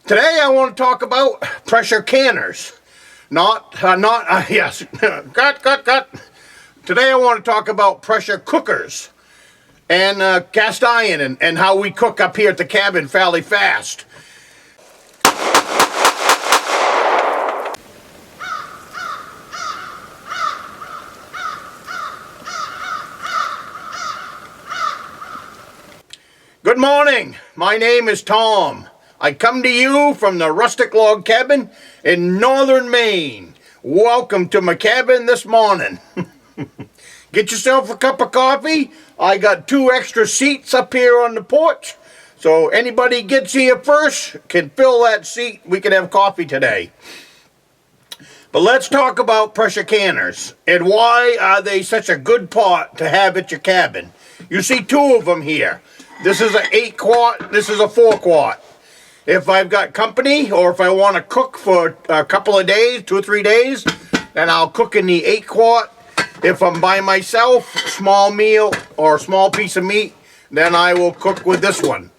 Today I want to talk about pressure canners. Yes, cut. Today I want to talk about pressure cookers and cast iron and how we cook up here at the cabin fairly fast. Good morning, my name is Tom. I come to you from the Rustic log cabin in Northern Maine. Welcome to my cabin this morning. Get yourself a cup of coffee. I got 2 extra seats up here on the porch. So anybody gets here first can fill that seat. We can have coffee today. But let's talk about pressure canners and why are they such a good pot to have at your cabin. You see 2 of them here. This is an 8 quart, this is a 4 quart. If I've got company or if I want to cook for a couple of days, 2 or 3 days, then I'll cook in the 8 quart. If I'm by myself, small meal or small piece of meat, then I will cook with this one.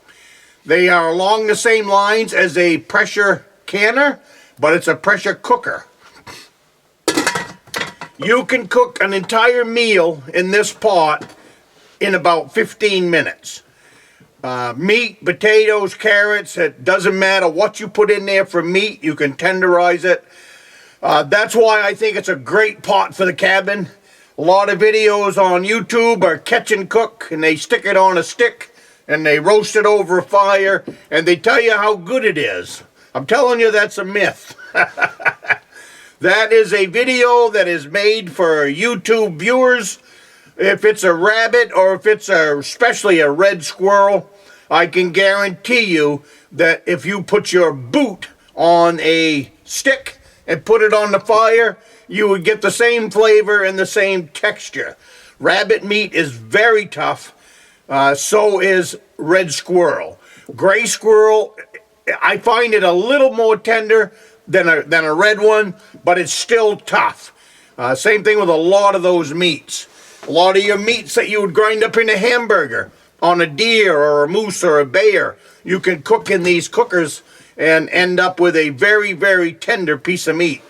They are along the same lines as a pressure canner, but it's a pressure cooker. You can cook an entire meal in this pot in about 15 minutes. Meat, potatoes, carrots, it doesn't matter what you put in there for meat, you can tenderize it. That's why I think it's a great pot for the cabin. A lot of videos on YouTube are catch and cook, and they stick it on a stick, and they roast it over a fire, and they tell you how good it is. I'm telling you that's a myth. That is a video that is made for YouTube viewers. If it's a rabbit or if it's especially a red squirrel, I can guarantee you that if you put your boot on a stick and put it on the fire, you would get the same flavor and the same texture. Rabbit meat is very tough. So is red squirrel. Gray squirrel, I find it a little more tender than a red one, but it's still tough. Same thing with a lot of those meats. A lot of your meats that you would grind up in a hamburger on a deer or a moose or a bear, you can cook in these cookers and end up with a very, very tender piece of meat.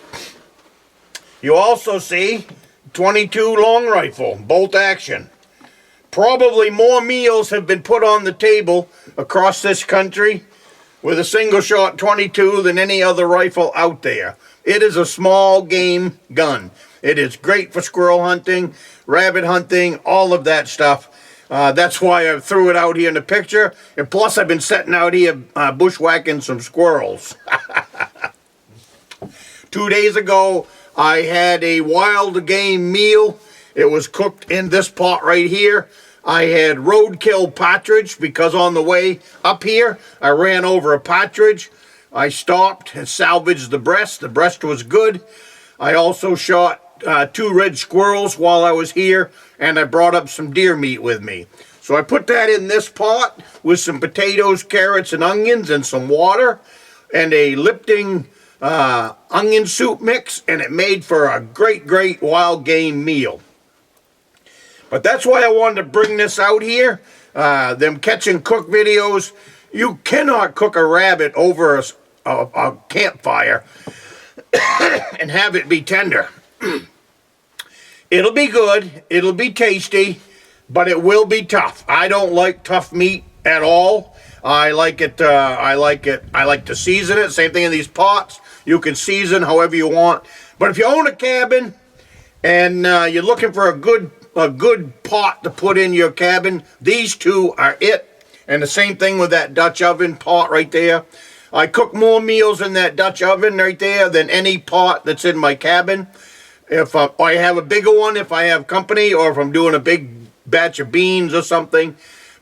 You also see 22 long rifle, bolt action. Probably more meals have been put on the table across this country with a single shot 22 than any other rifle out there. It is a small game gun. It is great for squirrel hunting, rabbit hunting, all of that stuff. That's why I threw it out here in the picture. And plus I've been sitting out here bushwhacking some squirrels. 2 days ago I had a wild game meal. It was cooked in this pot right here. I had roadkill partridge because on the way up here I ran over a partridge. I stopped and salvaged the breast. The breast was good. I also shot 2 red squirrels while I was here, and I brought up some deer meat with me. So I put that in this pot with some potatoes, carrots, and onions and some water and a Lipton onion soup mix, and it made for a great, great wild game meal. But that's why I wanted to bring this out here. Them catch and cook videos, you cannot cook a rabbit over a campfire and have it be tender. It'll be good, it'll be tasty, but it will be tough. I don't like tough meat at all. I like to season it. Same thing in these pots. You can season however you want. But if you own a cabin and you're looking for a good pot to put in your cabin, these 2 are it. And the same thing with that Dutch oven pot right there. I cook more meals in that Dutch oven right there than any pot that's in my cabin. If I have a bigger one, if I have company, or if I'm doing a big batch of beans or something.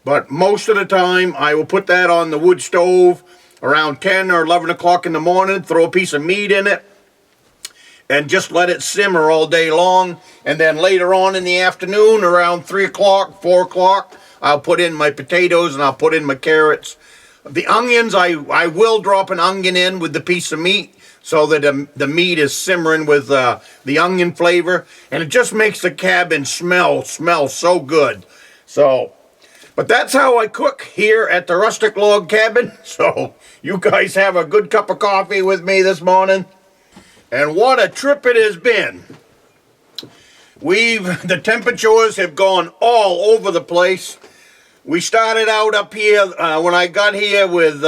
But most of the time, I will put that on the wood stove around 10 or 11 o'clock in the morning, throw a piece of meat in it, and just let it simmer all day long. And then later on in the afternoon, around 3 o'clock, 4 o'clock, I'll put in my potatoes and I'll put in my carrots. The onions, I will drop an onion in with the piece of meat, so that the meat is simmering with the onion flavor, and it just makes the cabin smell so good. So But that's how I cook here at the Rustic Log Cabin. So you guys have a good cup of coffee with me this morning. And what a trip it has been. The temperatures have gone all over the place. We started out up here when I got here with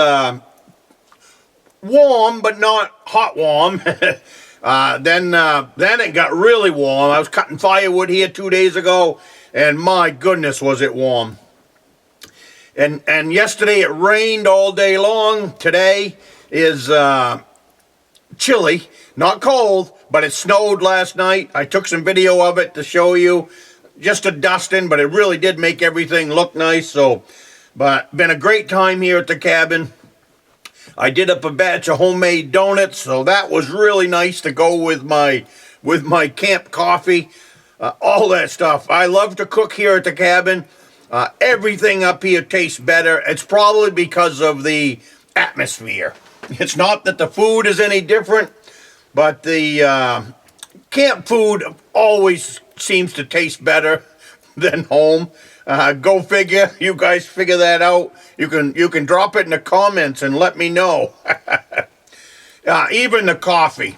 warm, but not hot warm. Then it got really warm. I was cutting firewood here 2 days ago, and my goodness was it warm. And yesterday it rained all day long. Today is chilly, not cold, but it snowed last night. I took some video of it to show you. Just a dusting, but it really did make everything look nice. But been a great time here at the cabin. I did up a batch of homemade donuts, so that was really nice to go with my camp coffee. All that stuff. I love to cook here at the cabin. Everything up here tastes better. It's probably because of the atmosphere. It's not that the food is any different, but the camp food always seems to taste better than home. Go figure. You guys figure that out. You can drop it in the comments and let me know. Even the coffee.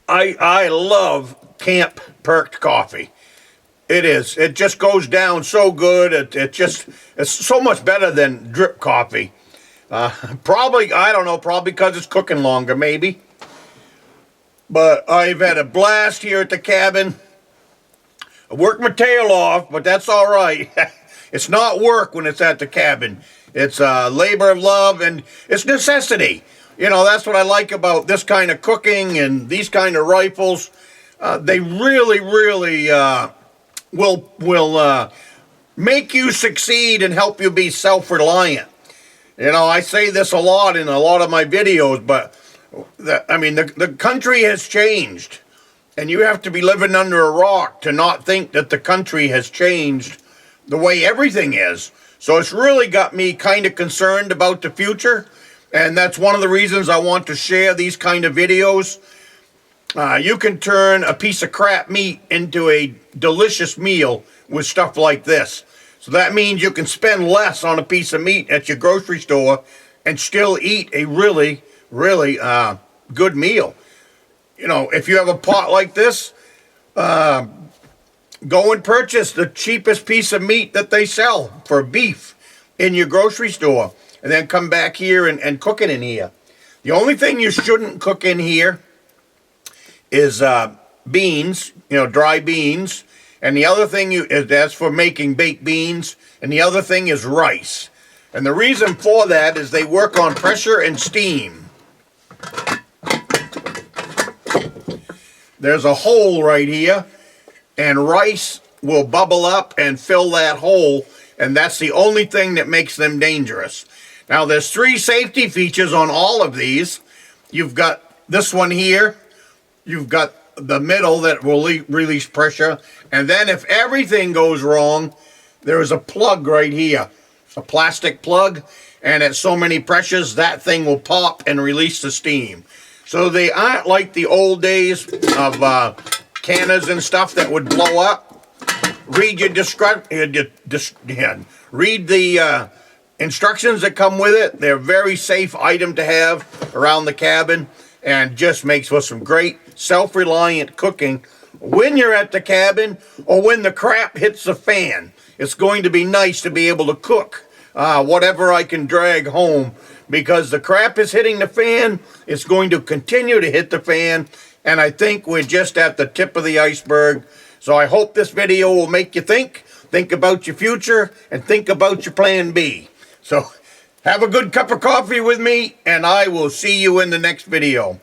I love camp perked coffee. It is. It just goes down so good. It's so much better than drip coffee. Probably, I don't know, probably because it's cooking longer, maybe. But I've had a blast here at the cabin. I worked my tail off, but that's all right. It's not work when it's at the cabin. It's a labor of love, and it's necessity. You know, that's what I like about this kind of cooking and these kind of rifles. They really, really will make you succeed and help you be self-reliant. You know, I say this a lot in a lot of my videos, but the country has changed, and you have to be living under a rock to not think that the country has changed the way everything is. So it's really got me kind of concerned about the future, and that's one of the reasons I want to share these kind of videos. You can turn a piece of crap meat into a delicious meal with stuff like this. So that means you can spend less on a piece of meat at your grocery store and still eat a really, really good meal. You know, if you have a pot like this, go and purchase the cheapest piece of meat that they sell for beef in your grocery store, and then come back here and cook it in here. The only thing you shouldn't cook in here is beans, dry beans. And the other thing that's for making baked beans. And the other thing is rice. And the reason for that is they work on pressure and steam. There's a hole right here, and rice will bubble up and fill that hole, and that's the only thing that makes them dangerous. Now, there's 3 safety features on all of these. You've got this one here. You've got the middle that will release pressure. And then if everything goes wrong, there is a plug right here, a plastic plug. And at so many pressures, that thing will pop and release the steam. So they aren't like the old days of cannons and stuff that would blow up. Read read the instructions that come with it. They're a very safe item to have around the cabin, and just makes for some great self-reliant cooking when you're at the cabin or when the crap hits the fan. It's going to be nice to be able to cook whatever I can drag home, because the crap is hitting the fan. It's going to continue to hit the fan, and I think we're just at the tip of the iceberg. So I hope this video will make you think about your future, and think about your plan B. So have a good cup of coffee with me, and I will see you in the next video.